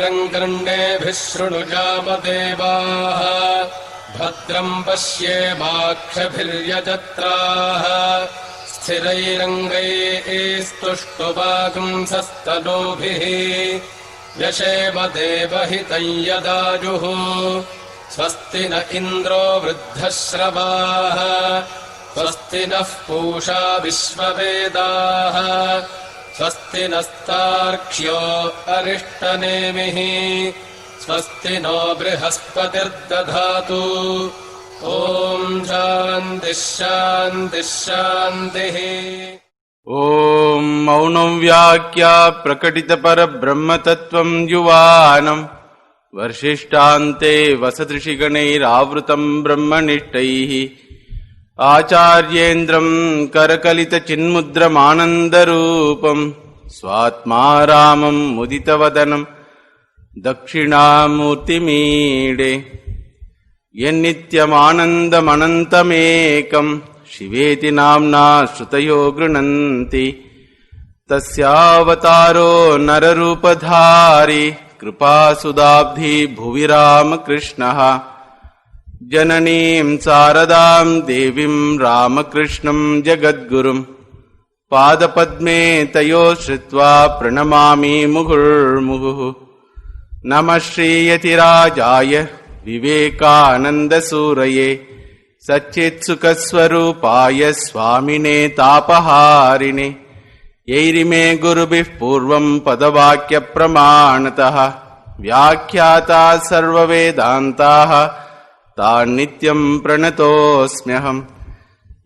भद्रम् कर्णेभिः शृणुजामदेवाः भद्रम् पश्येमाक्षभिर्यजत्राः स्थिरैरङ्गैस्तुष्टुवागुंसस्तनूभिः व्यशेम देवहितम् यदायुः स्वस्ति न इन्द्रो वृद्धश्रवाः स्वस्ति नः पूषा विश्ववेदाः स्वस्ति नस्तार्क्ष्यो अरिष्टनेमिः स्वस्ति नो बृहस्पतिर्दधातु ॐ शान्तिः शान्तिः शान्तिः। ॐ मौनं व्याख्या प्रकटितपरब्रह्मतत्त्वं युवानम् वर्षिष्ठान्ते वसदृशिगणैरावृतं ब्रह्मनिष्ठैः आचार्येन्द्रं करकलितचिन्मुद्रमानन्दरूपं स्वात्मा रामं मुदितवदनं दक्षिणामूर्तिमीडे यन्नित्यमानन्दमनन्तमेकं शिवेति नाम्ना श्रुतयो गृह्णन्ति तस्यावतारो नररूपधारी कृपासुदाब्धि भुवि रामकृष्णः जननीं शारदां देवीं रामकृष्णं जगद्गुरुं पादपद्मे तयो श्रुत्वा प्रणमामि मुहुर्मुहुः। नमः श्रीयतिराजाय विवेकानन्दसूरये सच्चित्सुखस्वरूपाय स्वामिने तापहारिणे यैरिमे गुरुभिः पूर्वं पदवाक्यप्रमाणतः व्याख्याता सर्ववेदान्ताः तान् नित्यं प्रणतोऽस्म्यहम्।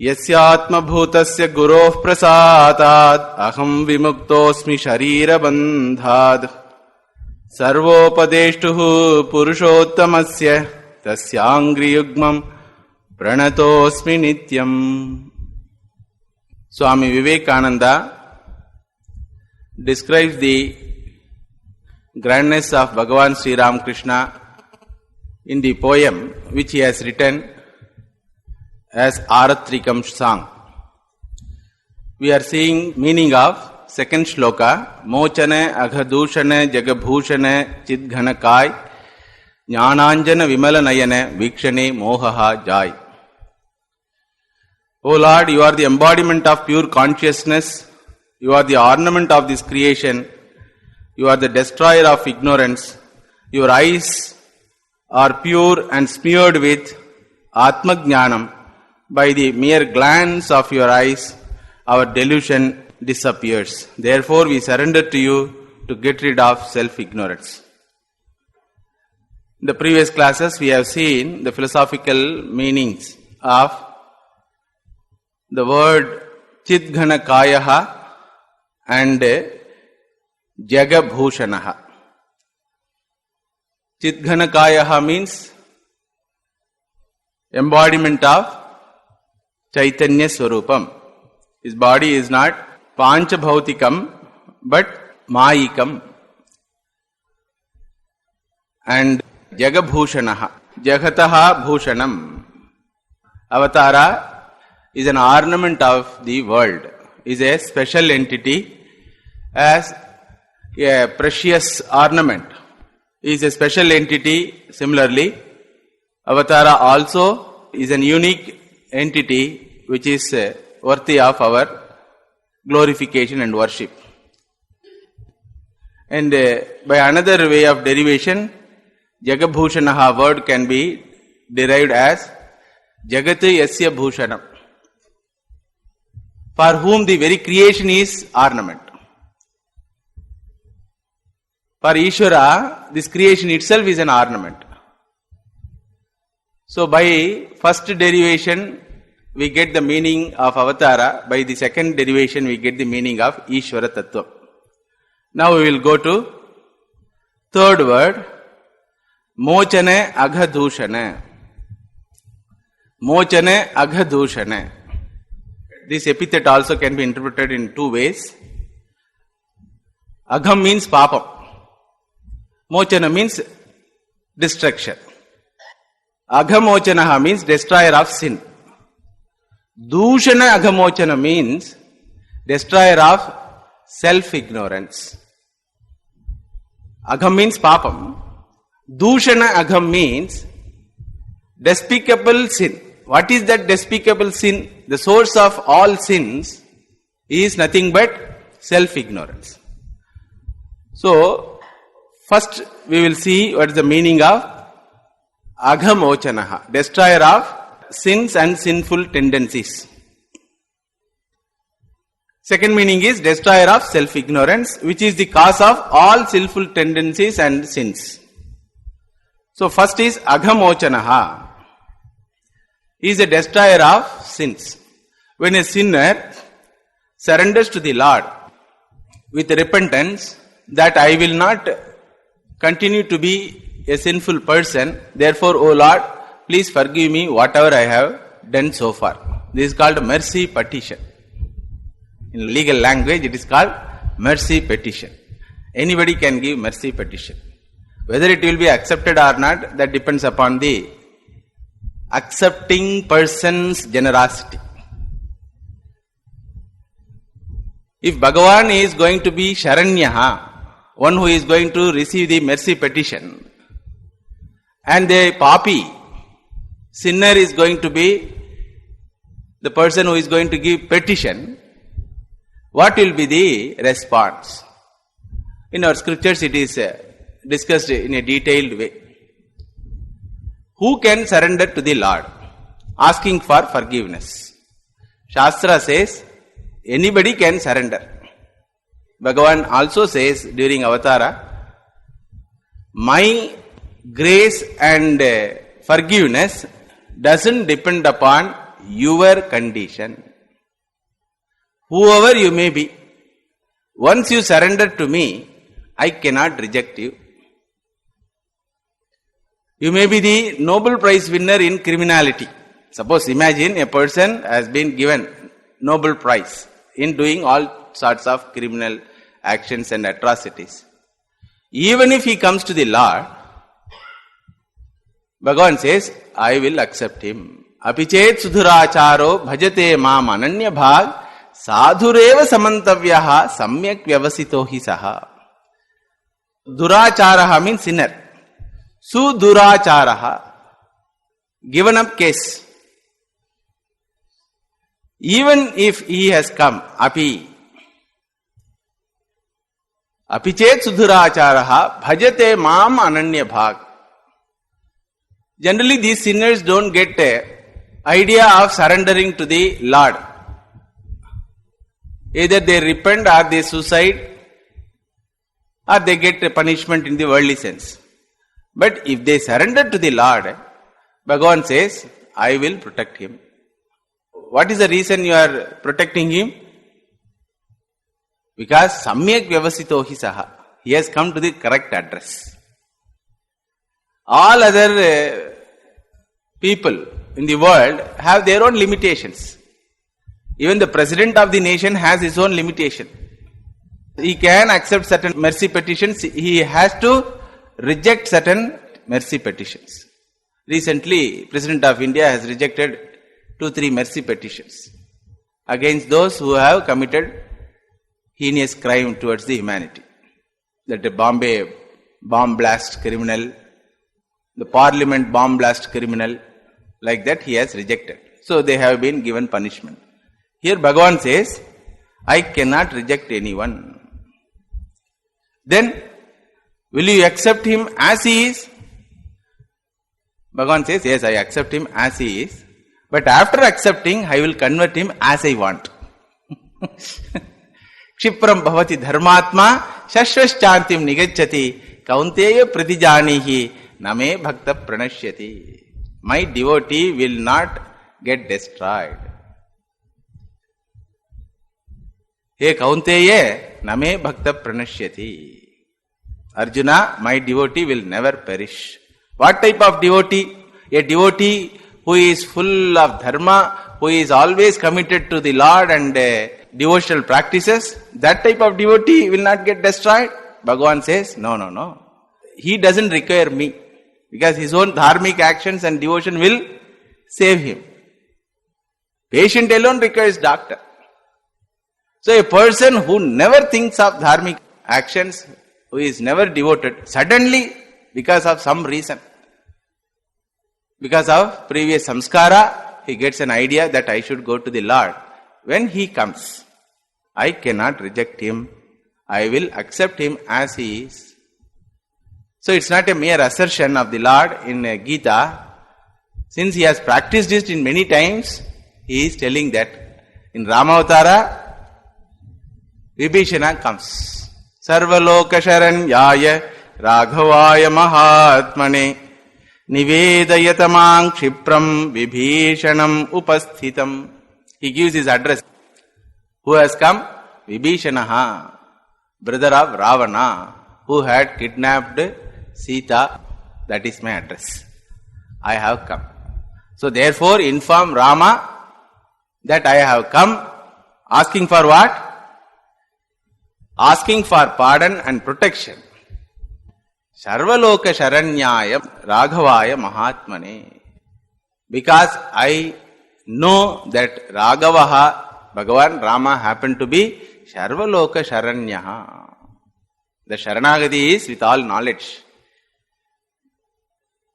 यस्यात्मभूतस्य गुरोः प्रसादात् अहं विमुक्तोऽस्मि शरीरबन्धात् सर्वोपदेष्टुः पुरुषोत्तमस्य तस्याङ्घ्रियुग्मं प्रणतोऽस्मि नित्यम्। Swami Vivekananda describes the grandness of Bhagavan Sri Ramakrishna in the poem which he has written as Aratrikam song. We are seeing meaning of second shloka, Mochane Aghadooshane Jagabhooshane Chidghanakai Jnananjana Vimalanayane Vikshane Mohaha Jai. O Lord, you are the embodiment of pure consciousness, you are the ornament of this creation, you are the destroyer of ignorance, your eyes are pure and smeared with Atma Jnanam. By the mere glance of your eyes, our delusion disappears. Therefore, we surrender to you to get rid of self-ignorance. In the previous classes, we have seen the philosophical meanings of the word Chidghanakayaha and Jagabhushanaha. Chidghanakayaha means embodiment of Chaitanya Swarupam. His body is not Panchabhautikam but Mayikam. And Jagabhushanaha, Jagataha Bhushanam. Avatara is an ornament of the world, is a special entity as a precious ornament. Is a special entity. Similarly, Avatara also is an unique entity which is worthy of our glorification and worship. And by another way of derivation, Jagabhushanaha word can be derived as Jagati Yasya Bhushanam, for whom the very creation is ornament. For Ishvara, this creation itself is an ornament. So by first derivation, we get the meaning of Avatara. By the second derivation, we get the meaning of Ishvara Tattva. Now we will go to third word, Mochane Aghadooshane. Mochane Aghadooshane. This epithet also can be interpreted in two ways. Agham means papam. Mochana means destruction. Aghamochanaha means destroyer of sin. Dooshana Aghamochana means destroyer of self-ignorance. Agham means papam. Dushana agham means despicable sin. What is that despicable sin? The source of all sins is nothing but self-ignorance. So, first we will see what is the meaning of aghamochanaha, destroyer of sins and sinful tendencies. Second meaning is destroyer of self-ignorance, which is the cause of all sinful tendencies and sins. So first is aghamochanaha. He is a destroyer of sins. When a sinner surrenders to the Lord with repentance that I will not continue to be a sinful person, therefore, O Lord, please forgive me whatever I have done so far. This is called mercy petition. In legal language, it is called mercy petition. Anybody can give mercy petition. Whether it will be accepted or not, that depends upon the accepting person's generosity. If Bhagavan is going to be Sharanyaha, one who is going to receive the mercy petition, and the papi, sinner is going to be the person who is going to give petition, what will be the response? In our scriptures it is discussed in a detailed way. Who can surrender to the Lord? Asking for forgiveness. Shastra says, anybody can surrender. Bhagavan also says during Avatara, my grace and forgiveness doesn't depend upon your condition. Whoever you may be, once you surrender to me, I cannot reject you. You may be the Nobel Prize winner in criminality. Suppose, imagine a person has been given Nobel Prize in doing all sorts of criminal actions and atrocities. Even if he comes to the Lord, Bhagavan says, I will accept him. Apichet sudhuracharo bhajate mam ananya bhag sadhureva samantavyaha samyak vyavasito hi saha. Duracharaha means sinner. Suduracharaha, given up case. Even if he has come, apichet sudhuracharaha bhajate mam ananya bhag. Generally these sinners don't get a idea of surrendering to the Lord. Either they repent or they suicide or they get a punishment in the worldly sense. But if they surrender to the Lord, Bhagavan says, I will protect him. What is the reason you are protecting him? Because samyak vyavasito hi saha. He has come to the correct address. All other people in the world have their own limitations. Even the president of the nation has his own limitation. He can accept certain mercy petitions. He has to reject certain mercy petitions. Recently, President of India has rejected 2-3 mercy petitions against those who have committed heinous crime towards the humanity. That a Bombay bomb blast criminal, the parliament bomb blast criminal, like that he has rejected. So they have been given punishment. Here Bhagavan says, I cannot reject anyone. Then, will you accept him as he is? Bhagavan says, yes, I accept him as he is. But after accepting, I will convert him as I want. Kshipram bhavati dharmatma shashvaschantim nigacchati kaunteya pratijanihi name bhakta pranashyati. My devotee will not get destroyed. Hey kaunteya name bhakta pranashyati. Arjuna, my devotee will never perish. What type of devotee? A devotee who is full of dharma, who is always committed to the Lord and devotional practices, that type of devotee will not get destroyed. Bhagavan says, no. He doesn't require me, because his own dharmic actions and devotion will save him. Patient alone requires doctor. So a person who never thinks of dharmic actions, who is never devoted, suddenly, because of some reason, because of previous samskara, he gets an idea that I should go to the Lord. When he comes, I cannot reject him. I will accept him as he is. So it's not a mere assertion of the Lord in Gita. Since he has practiced it in many times, he is telling that in Ramavatara, Vibhishana comes. Sarvaloka Sharanyaya Raghavaya Mahatmane Nivedayatamang Kshipram Vibhishanam Upasthitam. He gives his address. Who has come? Vibhishanaha, brother of Ravana, who had kidnapped Sita. That is my address. I have come. So therefore inform Rama that I have come, asking for what? Asking for pardon and protection. Sarvaloka Sharanyaya Raghavaya Mahatmane. Because I know that Raghavaha, Bhagavan Rama, happened to be Sarvaloka Sharanyaha. The Sharanagati is with all knowledge.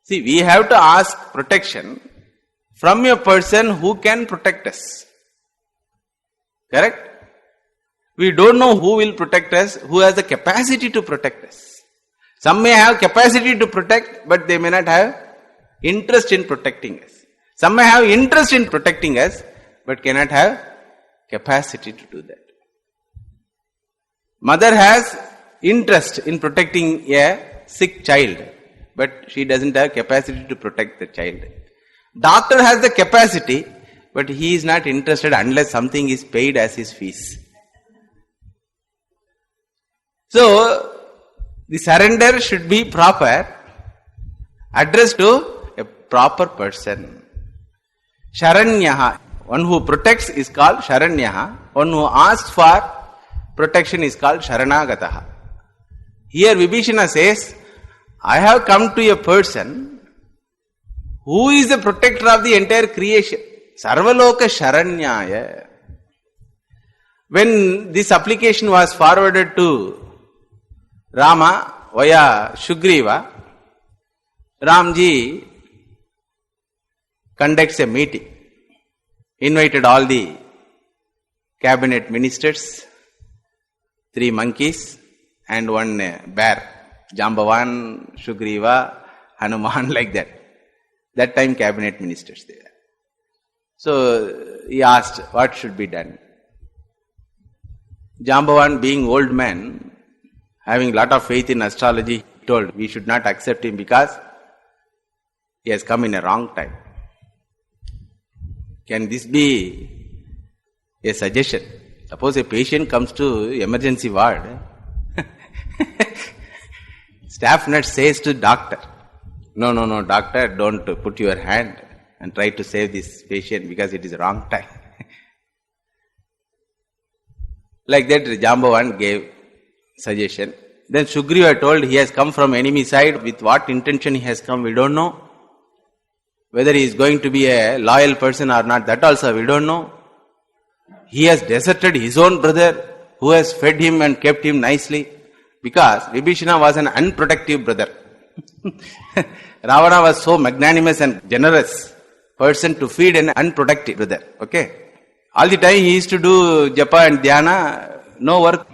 See, we have to ask protection from a person who can protect us. Correct? We don't know who will protect us, who has the capacity to protect us. Some may have capacity to protect, but they may not have interest in protecting us. Some may have interest in protecting us, but cannot have capacity to do that. Mother has interest in protecting a sick child, but she doesn't have capacity to protect the child. Doctor has the capacity, but he is not interested unless something is paid as his fees. So, the surrender should be proper, addressed to a proper person. Sharanyaha, one who protects is called Sharanyaha, one who asks for protection is called Sharanagataha. Here Vibhishana says, I have come to a person who is the protector of the entire creation. Sarvaloka Sharanyaya. When this application was forwarded to Rama via Sugriva, Ramji conducts a meeting, invited all the cabinet ministers, 3 monkeys and 1 bear, Jambavan, Sugriva, Hanuman, like that. That time cabinet ministers there. So he asked what should be done. Jambavan, being old man, having lot of faith in astrology, told we should not accept him because he has come in a wrong time. Can this be a suggestion? Suppose a patient comes to emergency ward, staff nurse says to doctor, no, doctor, don't put your hand and try to save this patient because it is wrong time. Like that, Jambavan gave suggestion. Then Sugriva told he has come from enemy side. With what intention he has come, we don't know. Whether he is going to be a loyal person or not, that also we don't know. He has deserted his own brother who has fed him and kept him nicely, because Vibhishana was an unprotective brother. Ravana was so magnanimous and generous person to feed an unprotective brother. Okay. All the time he used to do japa and dhyana, no work.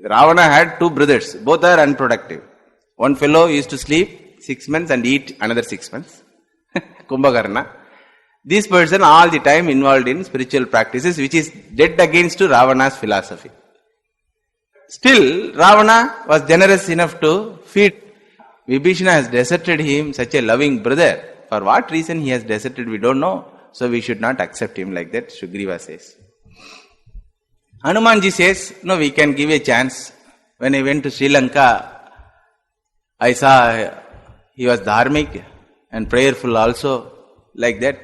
Ravana had 2 brothers, both are unproductive. One fellow used to sleep 6 months and eat another 6 months. Kumbhakarna. This person all the time involved in spiritual practices, which is dead against to Ravana's philosophy. Still, Ravana was generous enough to feed. Vibhishana has deserted him, such a loving brother. For what reason he has deserted, we don't know. So we should not accept him, like that Sugriva says. Hanumanji says, no, we can give a chance. When I went to Sri Lanka, I saw he was dharmic and prayerful also, like that.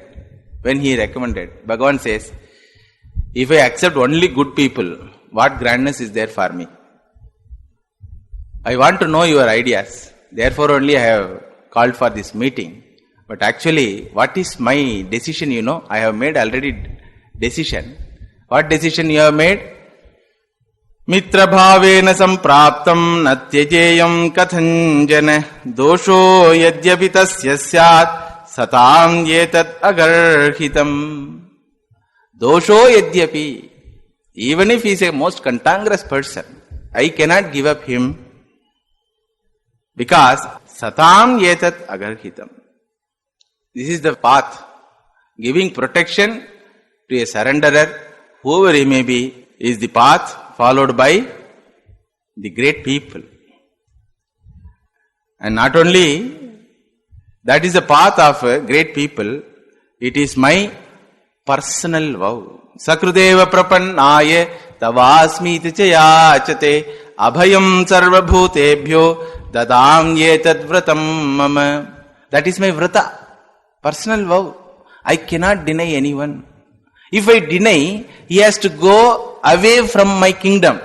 When he recommended, Bhagavan says, if I accept only good people, what grandness is there for me? I want to know your ideas. Therefore only I have called for this meeting. But actually, what is my decision, you know? I have made already decision. What decision you have made? मित्रभावेन सम्प्राप्तं न त्यजेयं कथंचन दोषो यद्यपि तस्य स्यात् सतां एतत् अगर्हितम्. Dosho yadyapi, even if he is a most cantankerous person, I cannot give up him because satam yetat agarhitam. This is the path, giving protection to a surrenderer, whoever he may be, is the path followed by the great people. And not only that is the path of great people, it is my personal vow. Sakrudeva prapannaya tavasmiti cha yachate abhayam sarva bhutebhyo dadam yetat vratam mama. That is my vrata, personal vow. I cannot deny anyone. If I deny, he has to go away from my kingdom.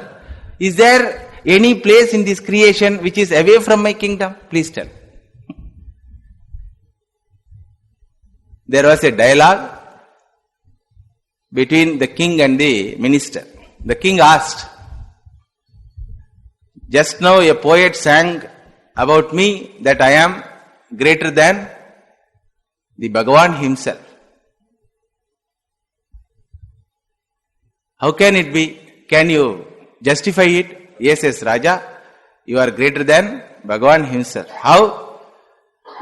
Is there any place in this creation which is away from my kingdom? Please tell. There was a dialogue between the king and the minister. The king asked, just now a poet sang about me that I am greater than the Bhagavan himself. How can it be? Can you justify it? Yes, Raja, you are greater than Bhagavan himself. How?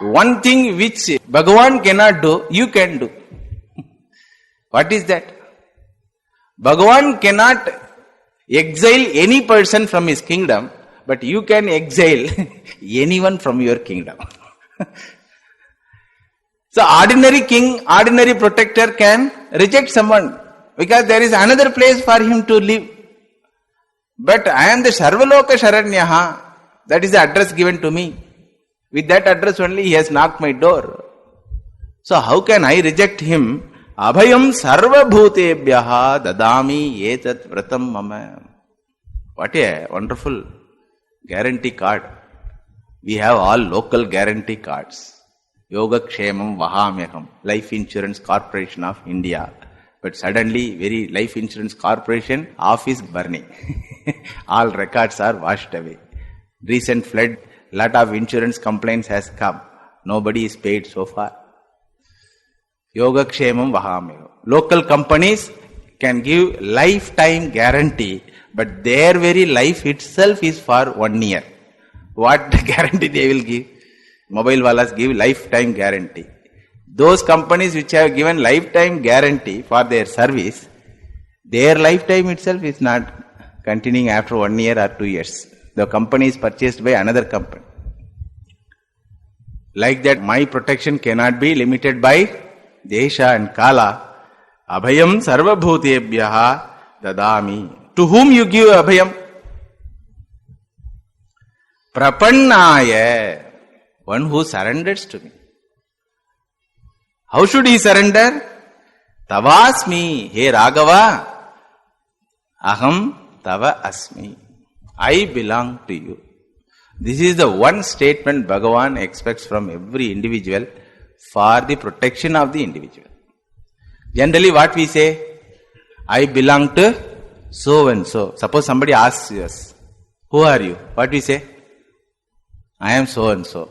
One thing which Bhagavan cannot do, you can do. What is that? Bhagavan cannot exile any person from his kingdom, but you can exile anyone from your kingdom. So ordinary king, ordinary protector can reject someone because there is another place for him to live. But I am the Sarvaloka Sharanyaha. That is the address given to me. With that address only he has knocked my door. So how can I reject him? Abhayam sarva bhutebhyaha dadami etat vratam mama. What a wonderful guarantee card. We have all local guarantee cards. Yogakshemam Vahamyaham, Life Insurance Corporation of India. But suddenly, very Life Insurance Corporation office burning. All records are washed away. Recent flood, lot of insurance complaints has come. Nobody is paid so far. Yogakshemam Vahamyaham. Local companies can give lifetime guarantee, but their very life itself is for 1 year. What guarantee they will give? Mobile walas give lifetime guarantee. Those companies which have given lifetime guarantee for their service, their lifetime itself is not continuing after 1 year or 2 years. The company is purchased by another company. Like that, my protection cannot be limited by Desha and Kala. Abhayam sarva bhutebhyaha dadami. To whom you give abhayam? Prapannaya. One who surrenders to me. How should he surrender? Tavasmi. Hey Raghava. Aham tava asmi. I belong to you. This is the one statement Bhagavan expects from every individual for the protection of the individual. Generally what we say? I belong to so and so. Suppose somebody asks us, who are you? What we say? I am so and so.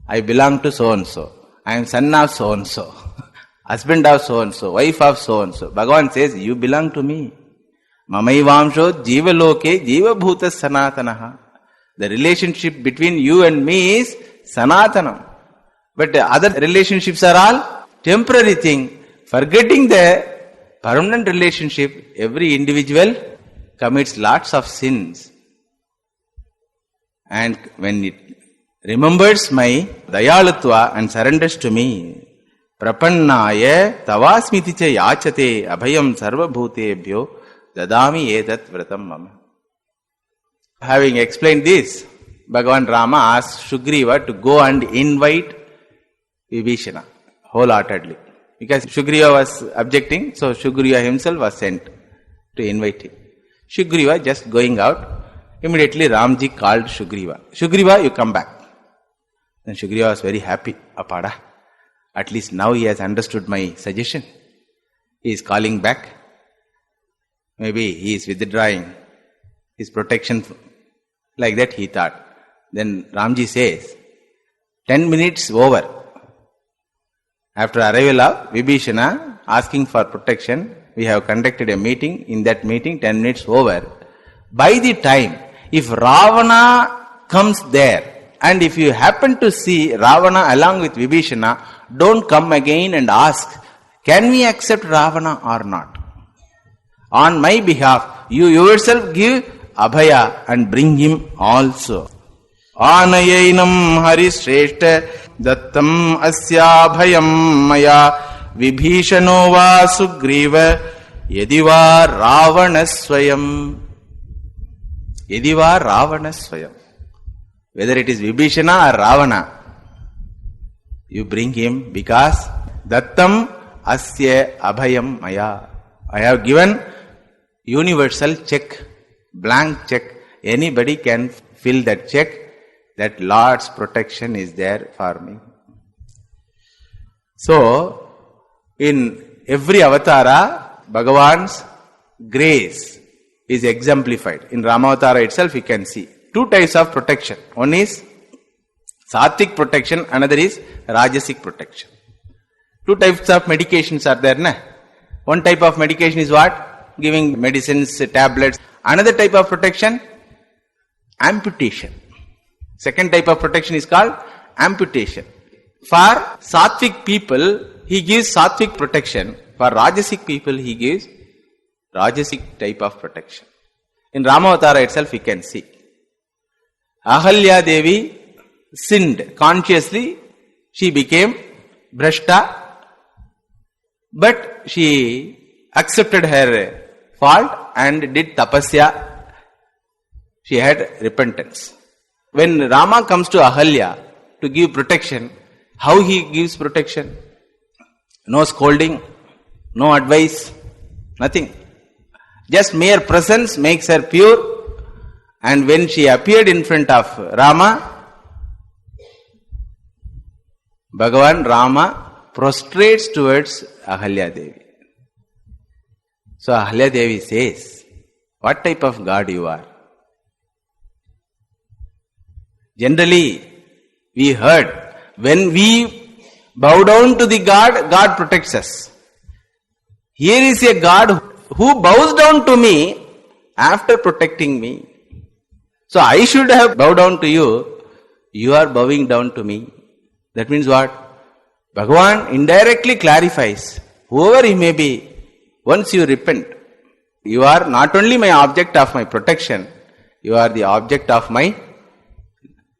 I belong to so and so. I am son of so and so. Husband of so and so. Wife of so and so. Bhagavan says, you belong to me. Mamaivamsho jiva loke jiva bhuta sanatanaha. The relationship between you and me is sanatanam. But the other relationships are all temporary thing. Forgetting the permanent relationship, every individual commits lots of sins. And when it remembers my dayalatva and surrenders to me, prapannaya tavasmiti cha yachate abhayam sarva bhutebhyo dadami etat vratam mama. Having explained this, Bhagavan Rama asked Sugriva to go and invite Vibhishana wholeheartedly. Because Sugriva was objecting, so Sugriva himself was sent to invite him. Sugriva just going out, immediately Ramji called Sugriva. Sugriva, you come back. Then Sugriva was very happy. Apada, at least now he has understood my suggestion. He is calling back. Maybe he is withdrawing his protection. Like that he thought. Then Ramji says, 10 minutes over. After arrival of Vibhishana asking for protection, we have conducted a meeting. In that meeting, 10 minutes over. By the time, if Ravana comes there, and if you happen to see Ravana along with Vibhishana, don't come again and ask, can we accept Ravana or not? On my behalf, you yourself give Abhaya and bring him also. Anayainam Harishreshta Dattam Asyabhayam Maya Vibhishano va Sugriva Yediva Ravana Swayam. Yediva Ravana Swayam. Whether it is Vibhishana or Ravana, you bring him because Dattam Asya Abhayam Maya. I have given universal check, blank check. Anybody can fill that check, that Lord's protection is there for me. So, in every avatara, Bhagavan's grace is exemplified. In Ramavatara itself, you can see two types of protection. One is Sattvic protection, another is Rajasic protection. Two types of medications are there, na? One type of medication is what? Giving medicines, tablets. Another type of protection, amputation. Second type of protection is called amputation. For Sattvic people, he gives Sattvic protection. For Rajasic people, he gives Rajasic type of protection. In Ramavatara itself, we can see. Ahalya Devi sinned consciously. She became Bhrashta. But she accepted her fault and did tapasya. She had repentance. When Rama comes to Ahalya to give protection, how he gives protection? No scolding, no advice, nothing. Just mere presence makes her pure. And when she appeared in front of Rama, Bhagavan Rama prostrates towards Ahalya Devi. So Ahalya Devi says, what type of God you are? Generally, we heard, when we bow down to the God, God protects us. Here is a God who bows down to me after protecting me. So I should have bowed down to you. You are bowing down to me. That means what? Bhagavan indirectly clarifies, whoever he may be, once you repent, you are not only my object of my protection, you are the object of my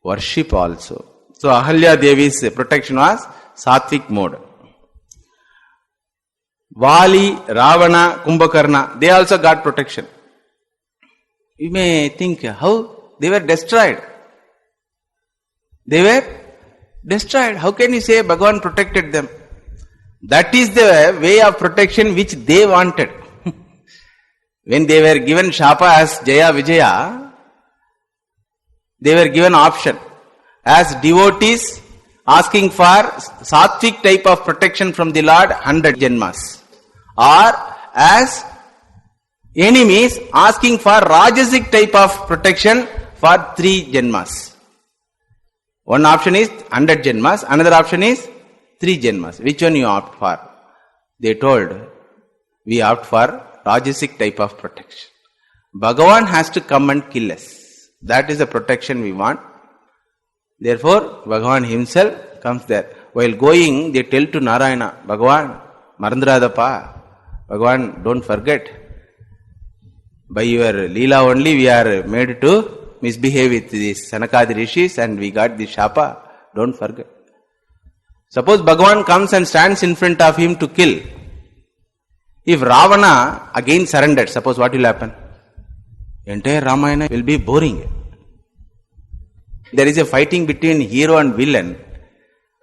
worship also. So Ahalya Devi's protection was Sattvic mode. Vali, Ravana, Kumbhakarna, they also got protection. You may think, how? They were destroyed. They were destroyed. How can you say Bhagavan protected them? That is the way of protection which they wanted. When they were given Shapa as Jaya Vijaya, they were given option. As devotees asking for Sattvic type of protection from the Lord, 100 Janmas. Or as enemies asking for Rajasic type of protection for 3 Janmas. One option is 100 Janmas, another option is 3 Janmas. Which one you opt for? They told, we opt for Rajasic type of protection. Bhagavan has to come and kill us. That is the protection we want. Therefore, Bhagavan himself comes there. While going, they tell to Narayana, Bhagavan, Marandradapa, Bhagavan, don't forget. By your Leela only we are made to misbehave with these Sanakadi Rishis and we got the Shapa. Don't forget. Suppose Bhagavan comes and stands in front of him to kill. If Ravana again surrendered, suppose what will happen? Entire Ramayana will be boring. There is a fighting between hero and villain.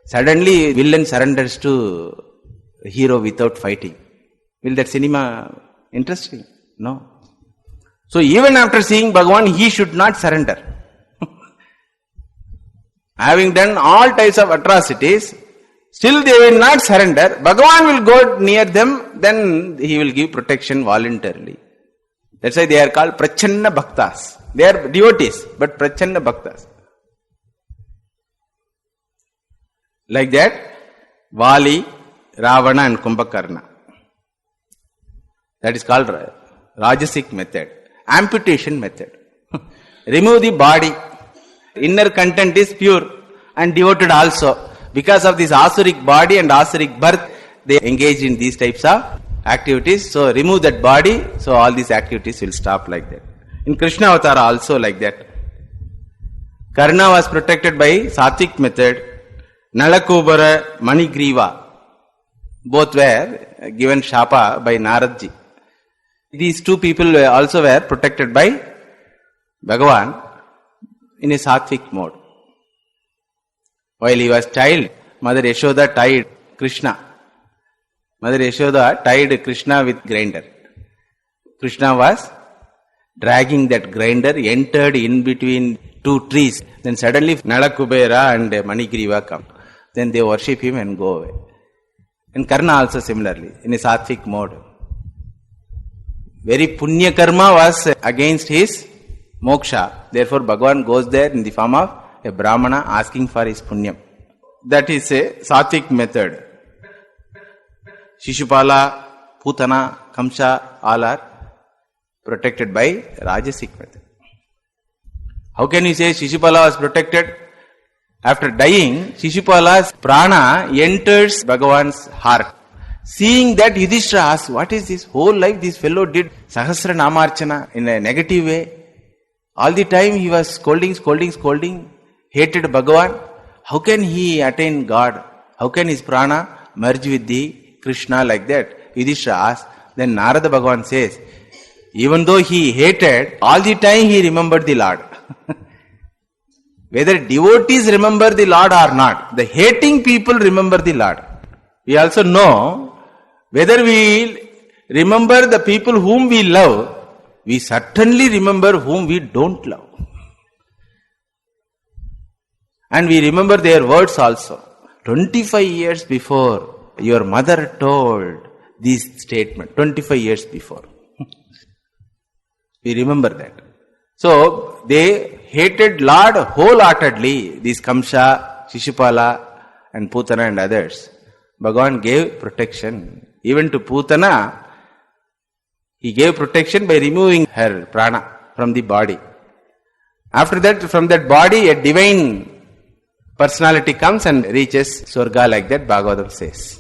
Suddenly villain surrenders to hero without fighting. Will that cinema interesting? No. So even after seeing Bhagavan, he should not surrender. Having done all types of atrocities, still they will not surrender. Bhagavan will go near them, then he will give protection voluntarily. That's why they are called Prachanna Bhaktas. They are devotees, but Prachanna Bhaktas. Like that, Vali, Ravana and Kumbhakarna. That is called Rajasic method. Amputation method. Remove the body. Inner content is pure and devoted also. Because of this Asuric body and Asuric birth, they engage in these types of activities. So remove that body, so all these activities will stop like that. In Krishna Avatara also like that. Karna was protected by Sattvic method. Nalakubara, Manigriva, both were given Shapa by Naradji. These two people also were protected by Bhagavan in a Sattvic mode. While he was child, Mother Yashoda tied Krishna. Mother Yashoda tied Krishna with grinder. Krishna was dragging that grinder, entered in between two trees. Then suddenly Nalakubera and Manigriva come. Then they worship him and go away. And Karna also similarly, in a Sattvic mode. Very Punya Karma was against his moksha. Therefore Bhagavan goes there in the form of a Brahmana asking for his Punyam. That is a Sattvic method. Shishupala, Putana, Kamsa, all are protected by Rajasic method. How can you say Shishupala was protected? After dying, Shishupala's prana enters Bhagavan's heart. Seeing that, Yudhishthira asks, what is this? Whole life this fellow did Sahasra Namarchana in a negative way. All the time he was scolding, hated Bhagavan. How can he attain God? How can his prana merge with the Krishna like that? Yudhishthira asks. Then Narada Bhagavan says, even though he hated, all the time he remembered the Lord. Whether devotees remember the Lord or not, the hating people remember the Lord. We also know, whether we remember the people whom we love, we certainly remember whom we don't love. And we remember their words also. 25 years before, your mother told this statement. 25 years before. We remember that. So, they hated Lord wholeheartedly, these Kamsa, Shishupala and Putana and others. Bhagavan gave protection. Even to Putana, he gave protection by removing her prana from the body. After that, from that body, a divine personality comes and reaches Swarga like that, Bhagavatam says.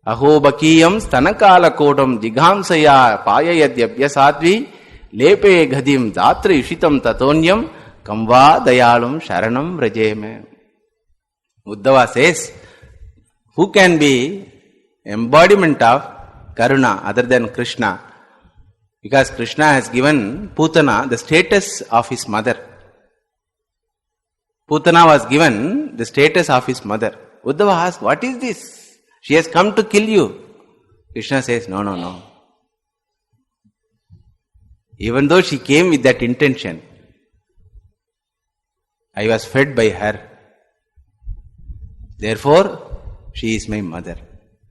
Aho bakiyam stanakala kodam jighamsaya payayadyabhya sadvi lepe ghadim datra yushitam tatonyam kamva dayalum sharanam vrajeme. Uddhava says, who can be embodiment of Karuna other than Krishna? Because Krishna has given Putana the status of his mother. Putana was given the status of his mother. Uddhava asked, what is this? She has come to kill you. Krishna says, no. Even though she came with that intention, I was fed by her. Therefore, she is my mother.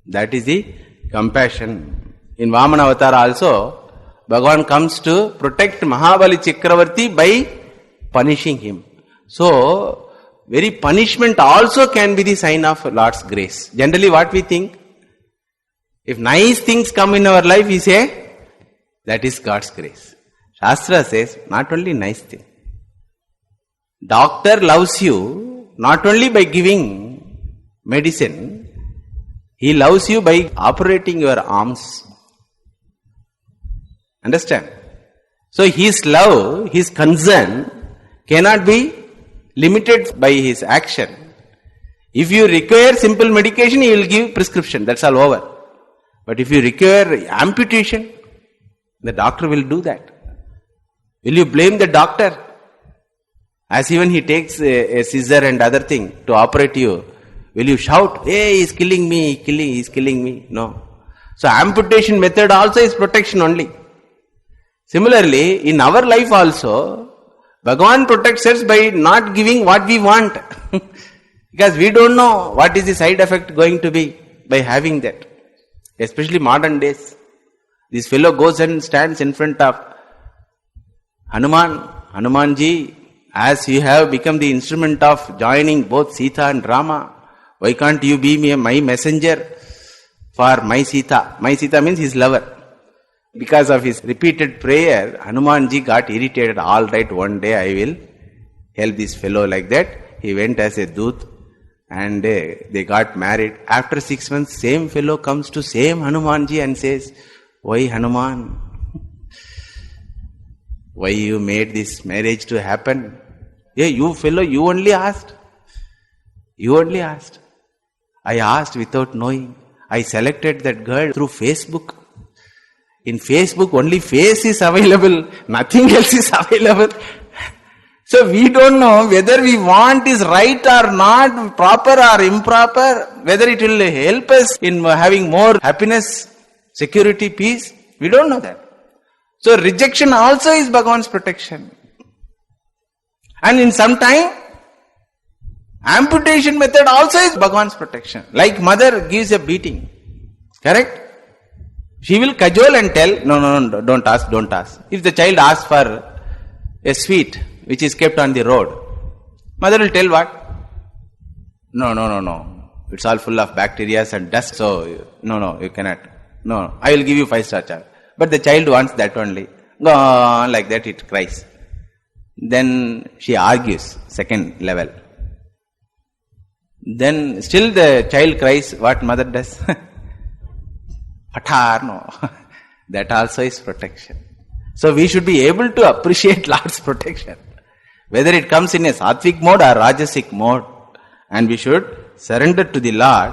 That is the compassion. In Vamana Avatar also, Bhagavan comes to protect Mahabali Chakravarti by punishing him. So, very punishment also can be the sign of Lord's grace. Generally what we think? If nice things come in our life, we say, that is God's grace. Shastra says, not only nice thing. Doctor loves you not only by giving medicine, he loves you by operating your arms. Understand? So his love, his concern cannot be limited by his action. If you require simple medication, he will give prescription. That's all over. But if you require amputation, the doctor will do that. Will you blame the doctor? As even he takes a scissor and other thing to operate you, will you shout, hey, he's killing me, he's killing me? No. So amputation method also is protection only. Similarly, in our life also, Bhagavan protects us by not giving what we want. Because we don't know what is the side effect going to be by having that. Especially modern days. This fellow goes and stands in front of Hanumanji, as you have become the instrument of joining both Sita and Rama, why can't you be my messenger for my Sita? My Sita means his lover. Because of his repeated prayer, Hanumanji got irritated. All right, one day I will help this fellow, like that. He went as a doot and they got married. After 6 months, same fellow comes to same Hanumanji and says, why Hanuman? Why you made this marriage to happen? Yeah, you fellow, you only asked. You only asked. I asked without knowing. I selected that girl through Facebook. In Facebook, only face is available. Nothing else is available. So we don't know whether we want is right or not, proper or improper, whether it will help us in having more happiness, security, peace. We don't know that. So rejection also is Bhagavan's protection. And in some time, amputation method also is Bhagavan's protection. Like mother gives a beating. Correct? She will cajole and tell, no, don't ask. If the child asks for a sweet which is kept on the road, mother will tell what? No. It's all full of bacteria and dust, so no, you cannot. No, I will give you 5-star charge. But the child wants that only. Go on, like that it cries. Then she argues, second level. Then still the child cries, what mother does? Patar, no. That also is protection. So we should be able to appreciate Lord's protection. Whether it comes in a sattvic mode or rajasic mode. And we should surrender to the Lord.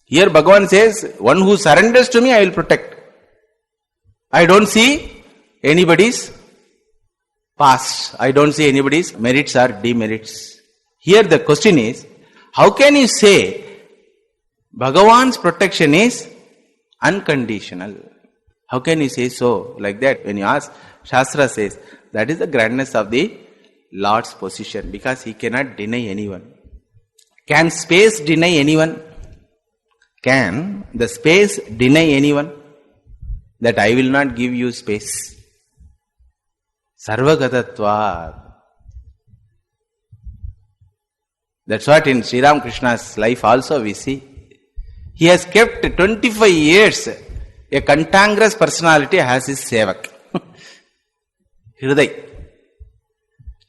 Here Bhagavan says, one who surrenders to me, I will protect. I don't see anybody's past. I don't see anybody's merits or demerits. Here the question is, how can you say Bhagavan's protection is unconditional? How can you say so like that? When you ask, Shastra says, that is the grandness of the Lord's position, because he cannot deny anyone. Can space deny anyone? Can the space deny anyone? That I will not give you space. Sarvagatatva. That's what in Sri Ramakrishna's life also we see. He has kept 25 years a cantankerous personality as his sevak. Hriday.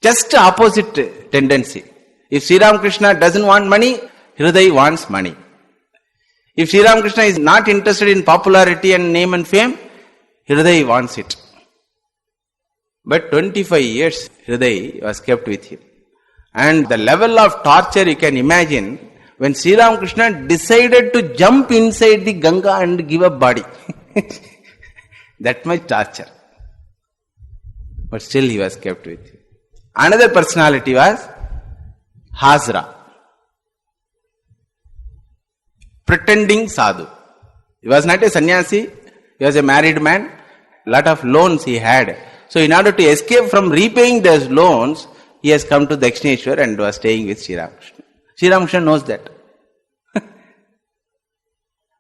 Just opposite tendency. If Sri Ramakrishna doesn't want money, Hriday wants money. If Sri Ramakrishna is not interested in popularity and name and fame, Hriday wants it. But 25 years Hriday was kept with him. And the level of torture you can imagine when Sri Ramakrishna decided to jump inside the Ganga and give up body. That much torture. But still he was kept with him. Another personality was Hazra. Pretending sadhu. He was not a sannyasi. He was a married man. Lot of loans he had. So in order to escape from repaying those loans, he has come to Dakshineshwar and was staying with Sri Ramakrishna. Sri Ramakrishna knows that.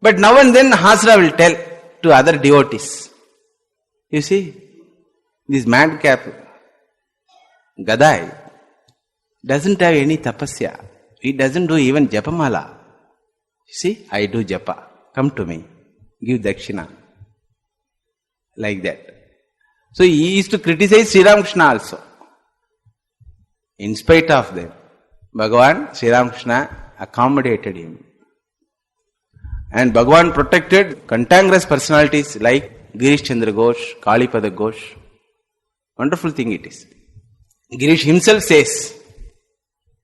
But now and then Hazra will tell to other devotees. You see, this madcap Gadai doesn't have any tapasya. He doesn't do even japamala. You see, I do japa. Come to me. Give dakshina. Like that. So he used to criticize Sri Ramakrishna also. In spite of them, Bhagavan, Sri Ramakrishna accommodated him. And Bhagavan protected cantankerous personalities like Girish Chandra Ghosh, Kalipada Ghosh. Wonderful thing it is. Girish himself says,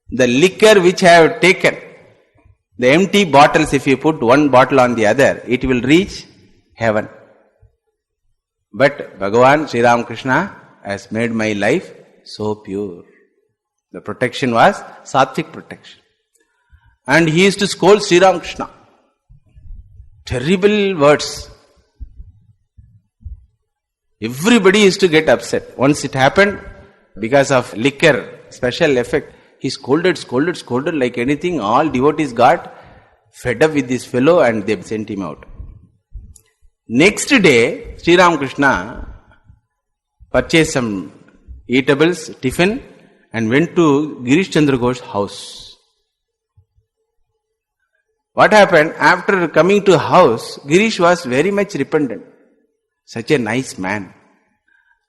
the liquor which I have taken, the empty bottles, if you put one bottle on the other, it will reach heaven. But Bhagavan, Sri Ramakrishna has made my life so pure. The protection was sattvic protection. And he used to scold Sri Ramakrishna. Terrible words. Everybody used to get upset. Once it happened, because of liquor, special effect, he scolded like anything. All devotees got fed up with this fellow and they sent him out. Next day, Sri Ramakrishna purchased some eatables, tiffin, and went to Girish Chandra Ghosh's house. What happened? After coming to house, Girish was very much repentant. Such a nice man.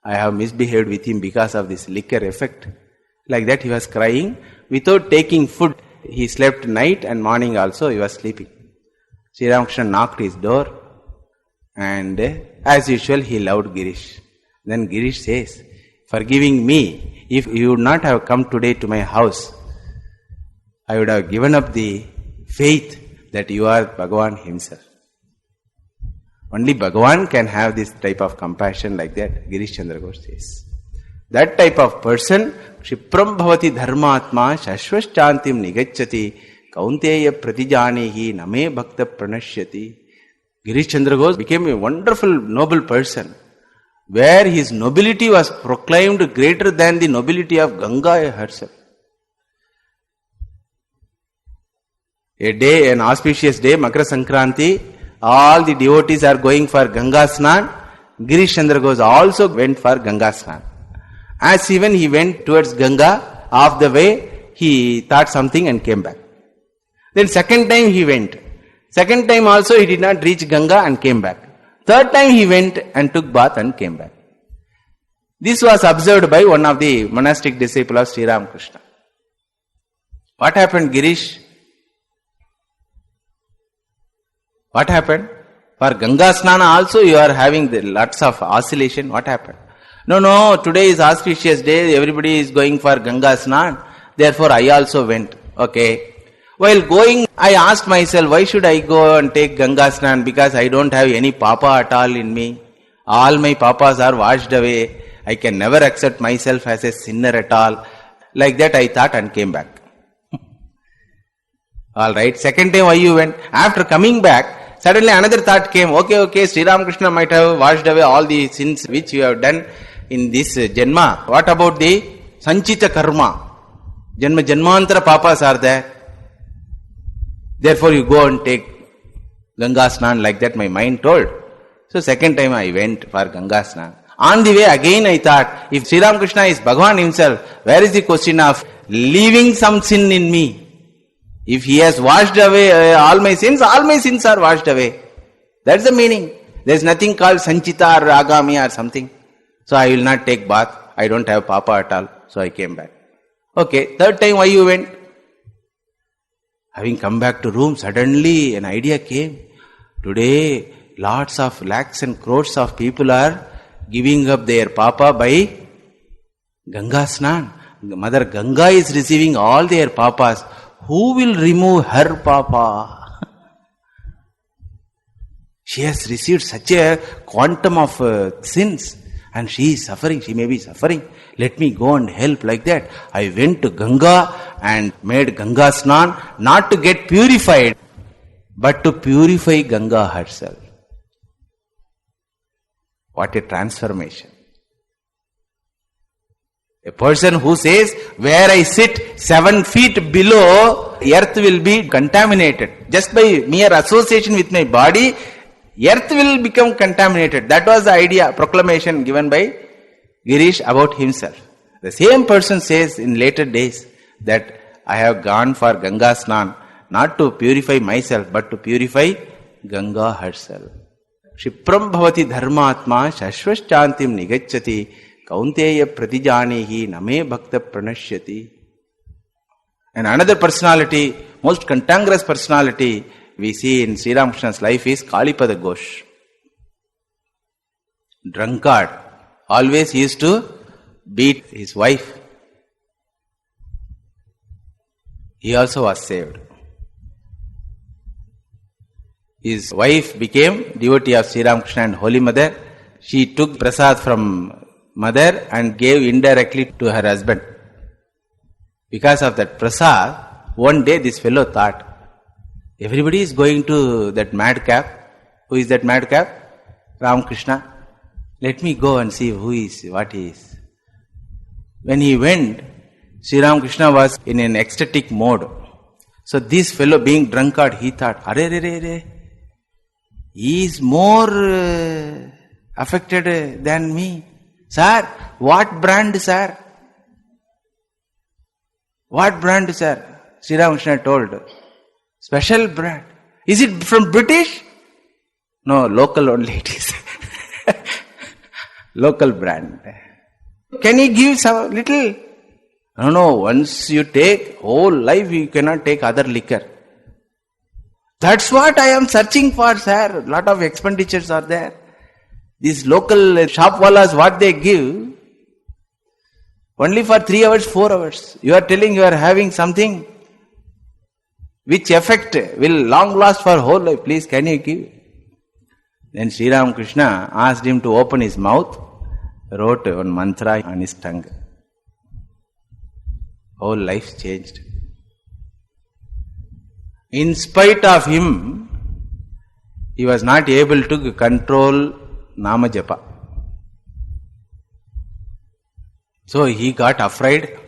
I have misbehaved with him because of this liquor effect. Like that he was crying. Without taking food, he slept night and morning also he was sleeping. Sri Ramakrishna knocked his door and as usual he loved Girish. Then Girish says, forgiving me, if you would not have come today to my house, I would have given up the faith that you are Bhagavan himself. Only Bhagavan can have this type of compassion like that, Girish Chandra Ghosh says. That type of person, Kshipram bhavati dharmatma shashvaschantim nigacchati kaunteya pratijanehi name bhakta pranashyati. Girish Chandra Ghosh became a wonderful, noble person, where his nobility was proclaimed greater than the nobility of Ganga herself. A day, an auspicious day, Makara Sankranti, all the devotees are going for Ganga Snan. Girish Chandra Ghosh also went for Ganga Snan. As even he went towards Ganga, off the way, he thought something and came back. Then second time he went. Second time also he did not reach Ganga and came back. Third time he went and took bath and came back. This was observed by one of the monastic disciples of Sri Ramakrishna. What happened, Girish? What happened? For Ganga Snana also you are having lots of oscillation. What happened? No, today is auspicious day, everybody is going for Ganga Snan, therefore I also went. Okay. While going, I asked myself, why should I go and take Ganga Snan? Because I don't have any papa at all in me. All my papas are washed away. I can never accept myself as a sinner at all. Like that I thought and came back. Alright, second time why you went? After coming back, suddenly another thought came, okay, Sri Ramakrishna might have washed away all the sins which you have done in this Janma. What about the Sanchita Karma? Janmantara papas are there. Therefore you go and take Ganga Snan, like that my mind told. So second time I went for Ganga Snan. On the way again I thought, if Sri Ramakrishna is Bhagavan himself, where is the question of leaving some sin in me? If he has washed away all my sins are washed away. That's the meaning. There is nothing called Sanchita or Agami or something. So I will not take bath. I don't have papa at all. So I came back. Okay, third time why you went? Having come back to room, suddenly an idea came. Today, lots of lakhs and crores of people are giving up their papa by Ganga Snan. Mother Ganga is receiving all their papas. Who will remove her papa? She has received such a quantum of sins and she is suffering, she may be suffering. Let me go and help, like that. I went to Ganga and made Ganga Snan, not to get purified, but to purify Ganga herself. What a transformation. A person who says, where I sit 7 feet below, earth will be contaminated. Just by mere association with my body, earth will become contaminated. That was the idea, proclamation given by Girish about himself. The same person says in later days that I have gone for Ganga Snan, not to purify myself, but to purify Ganga herself. Kshipram bhavati dharmatma shashvaschantim nigacchati kaunteya pratijanehi name bhakta pranashyati. And another personality, most cantankerous personality we see in Sri Ramakrishna's life is Kalipada Ghosh. Drunkard. Always he used to beat his wife. He also was saved. His wife became devotee of Sri Ramakrishna and Holy Mother. She took prasad from mother and gave indirectly to her husband. Because of that prasad, one day this fellow thought, everybody is going to that madcap. Who is that madcap? Ramakrishna. Let me go and see who is, what he is. When he went, Sri Ramakrishna was in an ecstatic mode. So this fellow being drunkard, he thought, he is more affected than me. Sir, what brand, sir? What brand, sir? Sri Ramakrishna told, special brand. Is it from British? No, local only it is. Local brand. Can you give some little? No, once you take whole life, you cannot take other liquor. That's what I am searching for, sir. Lot of expenditures are there. These local shop wallas, what they give, only for 3 hours, 4 hours. You are telling you are having something which effect will long last for whole life. Please, can you give? Then Sri Ramakrishna asked him to open his mouth, wrote one mantra on his tongue. Whole life changed. In spite of him, he was not able to control Nama Japa. So he got afraid.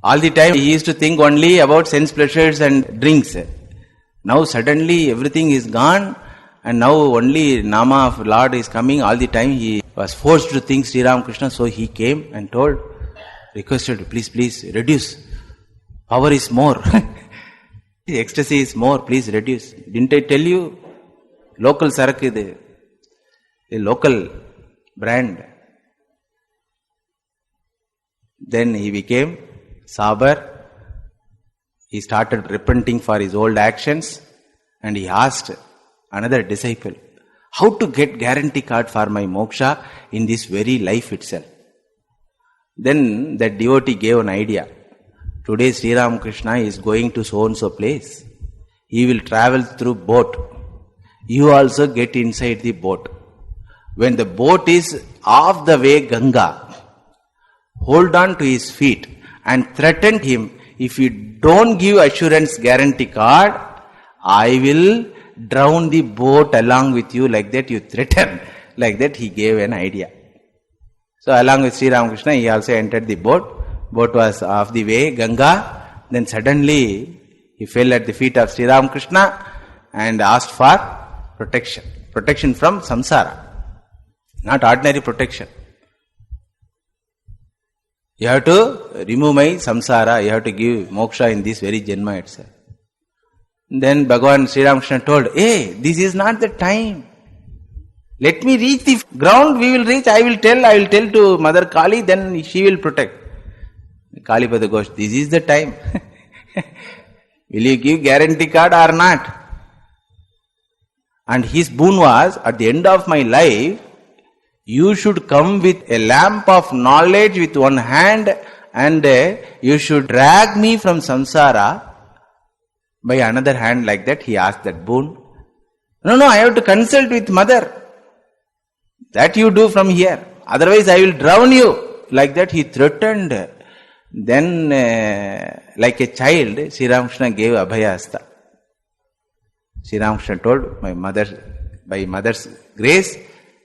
All the time he used to think only about sense pleasures and drinks. Now suddenly everything is gone and now only Nama of Lord is coming. All the time he was forced to think Sri Ramakrishna. So he came and told, requested, please reduce. Power is more. Ecstasy is more, please reduce. Didn't I tell you? Local sarak is a local brand. Then he became sober. He started repenting for his old actions and he asked another disciple, how to get guarantee card for my moksha in this very life itself? Then that devotee gave an idea. Today Sri Ramakrishna is going to so and so place. He will travel through boat. You also get inside the boat. When the boat is off the way Ganga, hold on to his feet and threaten him, if you don't give assurance guarantee card, I will drown the boat along with you. Like that you threaten. Like that he gave an idea. So along with Sri Ramakrishna, he also entered the boat. Boat was off the way, Ganga. Then suddenly he fell at the feet of Sri Ramakrishna and asked for protection. Protection from samsara. Not ordinary protection. You have to remove my samsara. You have to give moksha in this very janma itself. Then Bhagavan Sri Ramakrishna told, hey, this is not the time. Let me reach the ground, we will reach, I will tell to Mother Kali, then she will protect. Kalipada goes, this is the time. Will you give guarantee card or not? And his boon was, at the end of my life, you should come with a lamp of knowledge with one hand and you should drag me from samsara by another hand. Like that he asked that boon. No, I have to consult with mother. That you do from here. Otherwise I will drown you. Like that he threatened. Then like a child, Sri Ramakrishna gave Abhayasta. Sri Ramakrishna told, by mother's grace,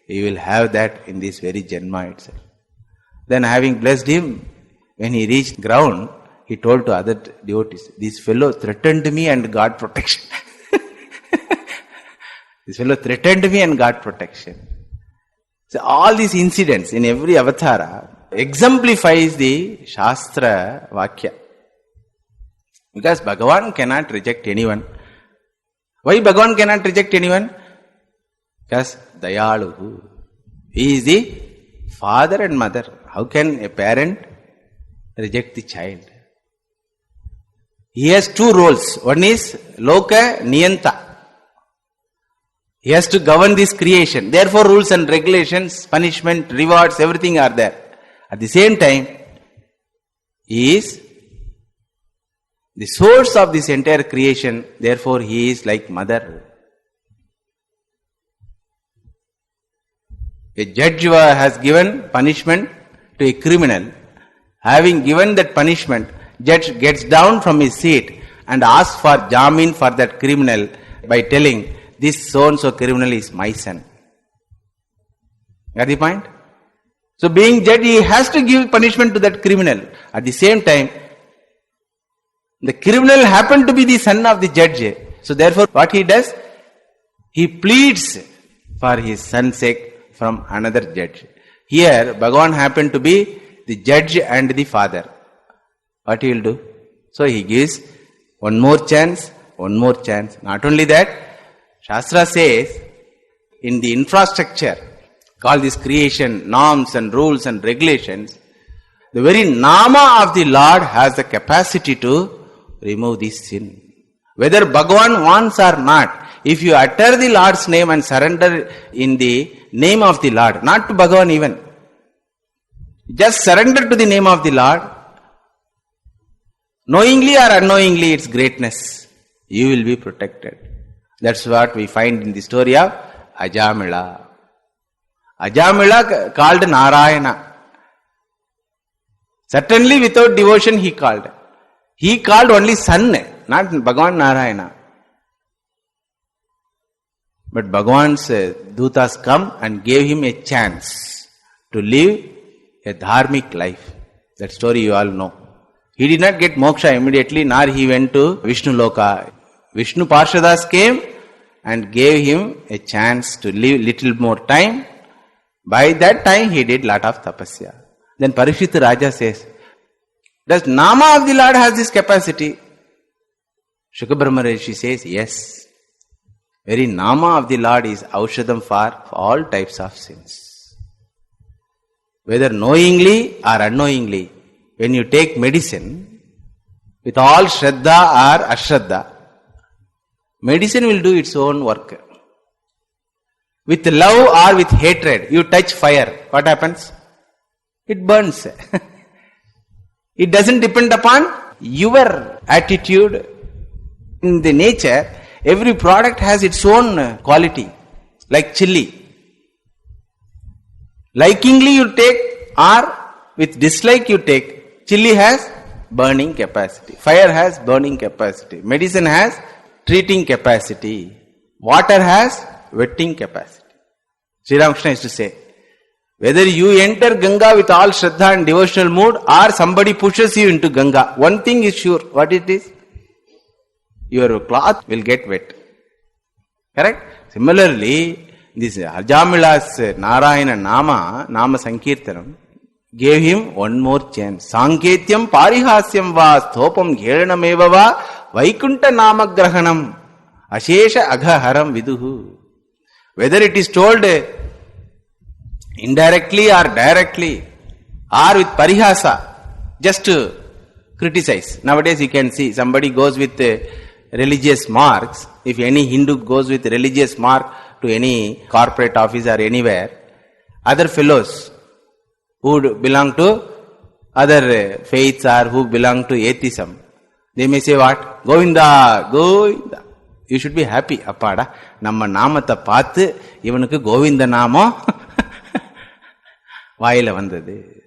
you will have that in this very janma itself. Then having blessed him, when he reached ground, he told to other devotees, this fellow threatened me and got protection. This fellow threatened me and got protection. So all these incidents in every avatara exemplifies the Shastra Vakya. Because Bhagavan cannot reject anyone. Why Bhagavan cannot reject anyone? Because Dayaluhu. He is the father and mother. How can a parent reject the child? He has two roles. One is Loka Niyanta. He has to govern this creation. Therefore rules and regulations, punishment, rewards, everything are there. At the same time, he is the source of this entire creation. Therefore he is like mother. A judge has given punishment to a criminal. Having given that punishment, judge gets down from his seat and asks for jamin for that criminal by telling, this so-and-so criminal is my son. Got the point? So being judge, he has to give punishment to that criminal. At the same time, the criminal happened to be the son of the judge. So therefore what he does? He pleads for his son's sake from another judge. Here, Bhagavan happened to be the judge and the father. What he will do? So he gives one more chance, one more chance. Not only that, Shastra says, in the infrastructure, called this creation, norms and rules and regulations, the very Nama of the Lord has the capacity to remove this sin. Whether Bhagavan wants or not, if you utter the Lord's name and surrender in the name of the Lord, not to Bhagavan even, just surrender to the name of the Lord, knowingly or unknowingly its greatness, you will be protected. That's what we find in the story of Ajamila. Ajamila called Narayana. Certainly without devotion he called. He called only son, not Bhagavan Narayana. But Bhagavan's Dutas come and gave him a chance to live a dharmic life. That story you all know. He did not get moksha immediately, nor he went to Vishnu Loka. Vishnu Parshadas came and gave him a chance to live little more time. By that time he did lot of tapasya. Then Parikshit Raja says, does Nama of the Lord has this capacity? Shukabrahma Rishi says, yes. Very Nama of the Lord is aushadam for all types of sins. Whether knowingly or unknowingly, when you take medicine, with all Shraddha or Ashraddha, medicine will do its own work. With love or with hatred, you touch fire, what happens? It burns. It doesn't depend upon your attitude. In the nature, every product has its own quality, like chili. Likingly you take or with dislike you take, chili has burning capacity, fire has burning capacity, medicine has treating capacity, water has wetting capacity. Sri Ramakrishna used to say, whether you enter Ganga with all Shraddha and devotional mood or somebody pushes you into Ganga, one thing is sure, what it is? Your cloth will get wet. Correct? Similarly, this Ajamila's Narayana Nama Sankirtanam, gave him one more chance. Sanketyam parihasyam va sthopam gheranameva va vaikunta namagrahanam ashesha aghaharam viduhu. Whether it is told indirectly or directly or with parihasa, just to criticize. Nowadays you can see somebody goes with religious marks. If any Hindu goes with religious mark to any corporate office or anywhere, other fellows who belong to other faiths or who belong to atheism, they may say what? Govinda, Govinda. You should be happy. Appada, namma namatha paathu, ivanukku Govinda namo vaayila vandadu.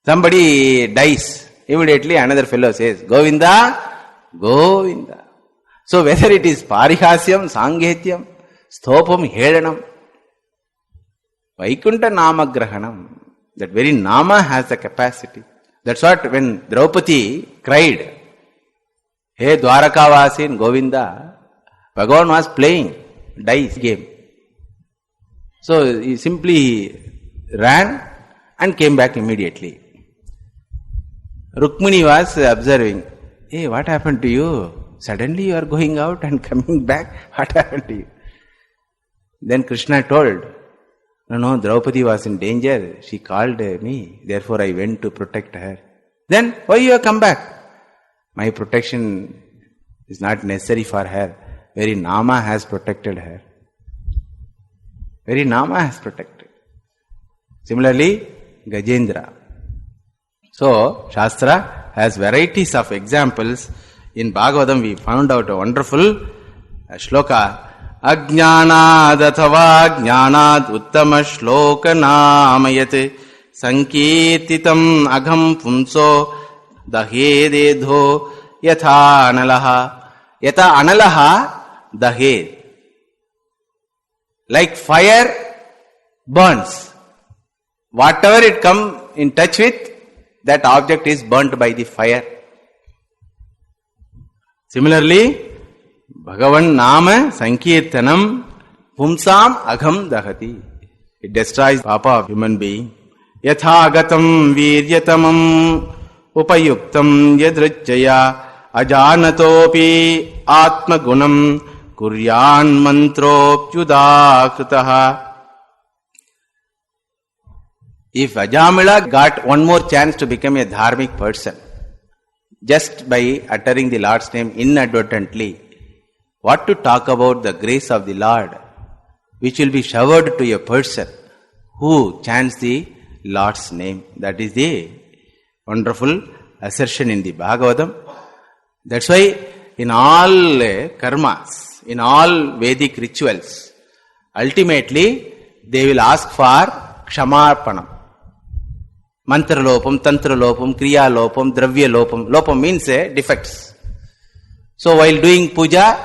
Somebody dies, immediately another fellow says, Govinda, Govinda. So whether it is parihasyam, sangetyam, sthopam, hedanam, vaikunta namagrahanam, that very nama has the capacity. That's what when Draupadi cried, Hey Dwarakavasin Govinda, Bhagavan was playing dice game. So he simply ran and came back immediately. Rukmini was observing, hey, what happened to you? Suddenly you are going out and coming back. What happened to you? Then Krishna told, no, Draupadi was in danger. She called me. Therefore I went to protect her. Then why you have come back? My protection is not necessary for her. Very Nama has protected her. Very Nama has protected. Similarly, Gajendra. So, Shastra has varieties of examples. In Bhagavatam we found out a wonderful shloka. Ajnanad athava jnanad uttama shloka namayate sankirtitam agham punso dahededho yatha analaha. Yatha analaha dahed. Like fire burns. Whatever it comes in touch with, that object is burnt by the fire. Similarly, Bhagavan Nama Sankirtanam Pumsam Agham Dahati. It destroys papa of human being. Yatha gatam viryatamam upayuktam yadricchaya ajanatopi atmagunam kuryan mantropyudakritaha. If Ajamila got one more chance to become a dharmic person, just by uttering the Lord's name inadvertently, what to talk about the grace of the Lord, which will be showered to a person who chants the Lord's name. That is the wonderful assertion in the Bhagavatam. That's why in all karmas, in all Vedic rituals, ultimately they will ask for kshamarpanam. Mantra lopam, tantra lopam, kriya lopam, dravya lopam. Lopam means defects. So while doing puja,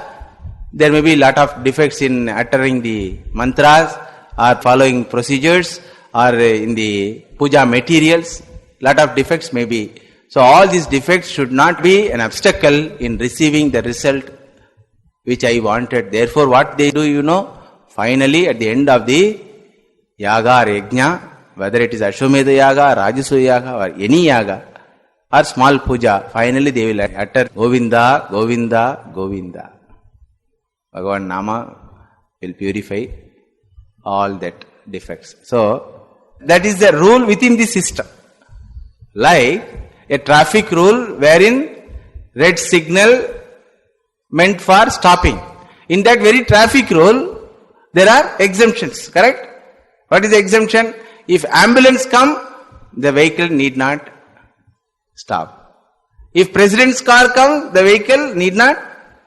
there may be a lot of defects in uttering the mantras or following procedures or in the puja materials. Lot of defects may be. So all these defects should not be an obstacle in receiving the result which I wanted. Therefore what they do, finally at the end of the yaga or yajna, whether it is Ashwamedha yaga, Rajasuya yaga or any yaga or small puja, finally they will utter Govinda, Govinda, Govinda. Bhagavan Nama will purify all that defects. So that is the rule within the system. Like a traffic rule wherein red signal meant for stopping. In that very traffic rule, there are exemptions, correct? What is the exemption? If ambulance come, the vehicle need not stop. If president's car comes, the vehicle need not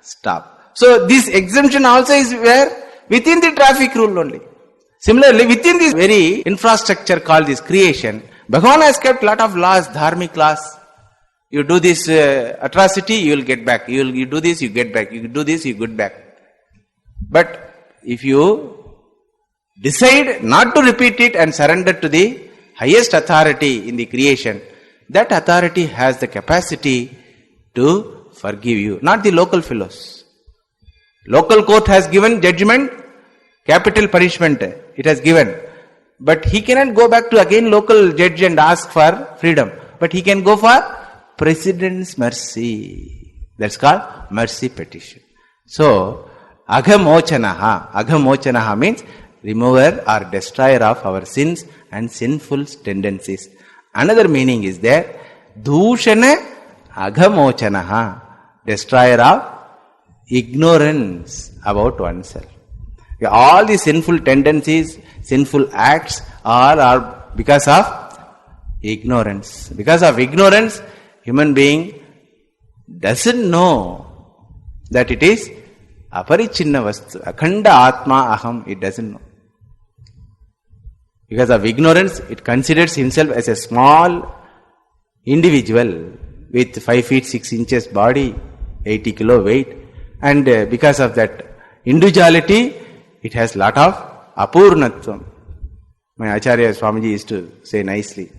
stop. So this exemption also is where? Within the traffic rule only. Similarly, within this very infrastructure called this creation, Bhagavan has kept lot of laws, dharmic laws. You do this atrocity, you will get back. You do this, you get back. You do this, you get back. But if you decide not to repeat it and surrender to the highest authority in the creation, that authority has the capacity to forgive you, not the local fellows. Local court has given judgment, capital punishment it has given. But he cannot go back to again local judge and ask for freedom. But he can go for President's mercy. That's called mercy petition. So, Aghamochanaha means remover or destroyer of our sins and sinful tendencies. Another meaning is there, Dushana Aghamochanaha, destroyer of ignorance about oneself. All the sinful tendencies, sinful acts are because of ignorance. Because of ignorance, human being doesn't know that it is aparichinna vastu, akhanda atma aham, it doesn't know. Because of ignorance, it considers himself as a small individual with 5 feet 6 inches body, 80 kilo weight, and because of that individuality, it has lot of apurnatvam. My Acharya Swamiji used to say nicely,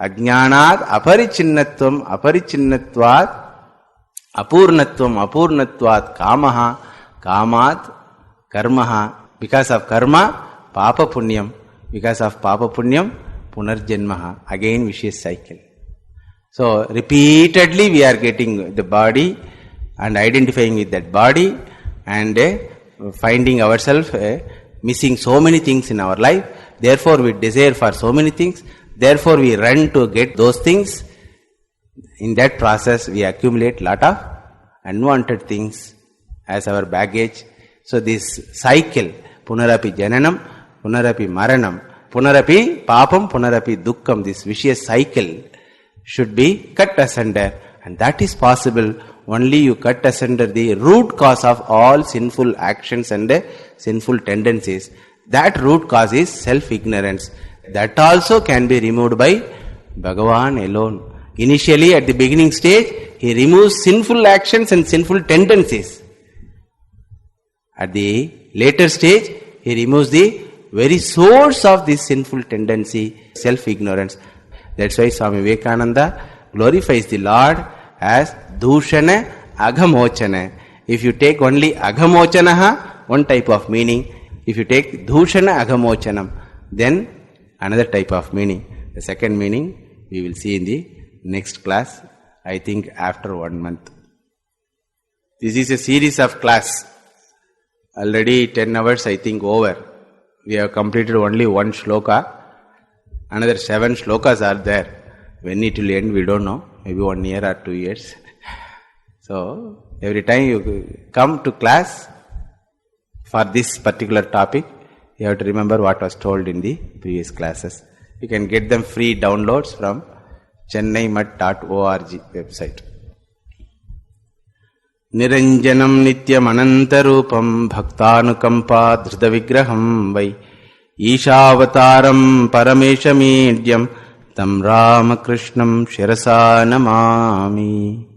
Ajnanat aparichinnatvam aparichinnatvat apurnatvam apurnatvat kamaha kamat karmaha. Because of karma, papa punyam. Because of papa punyam, punarjanmaha. Again vicious cycle. So repeatedly we are getting the body and identifying with that body and finding ourselves missing so many things in our life. Therefore we desire for so many things. Therefore we run to get those things. In that process we accumulate lot of unwanted things as our baggage. So this cycle, punarapi jananam, punarapi maranam, punarapi papam, punarapi dukkam, this vicious cycle should be cut asunder. And that is possible only you cut asunder the root cause of all sinful actions and sinful tendencies. That root cause is self-ignorance. That also can be removed by Bhagavan alone. Initially at the beginning stage, he removes sinful actions and sinful tendencies. At the later stage, he removes the very source of this sinful tendency, self-ignorance. That's why Swami Vivekananda glorifies the Lord as Dushana Aghamochana. If you take only Aghamochanaha, one type of meaning. If you take Dushana Aghamochanam, Then another type of meaning. The second meaning we will see in the next class, I think after 1 month. This is a series of class. Already 10 hours I think over. We have completed only one shloka. Another 7 shlokas are there. When it will end we don't know. Maybe 1 year or 2 years. So every time you come to class for this particular topic, you have to remember what was told in the previous classes. You can get them free downloads from chennaimat.org website. Niranjanam nityam anantarupam bhaktanukampa dhrita vigraham vai Ishāvataram parameshamīdyam tam Ramakrishnam shirasa namāmi.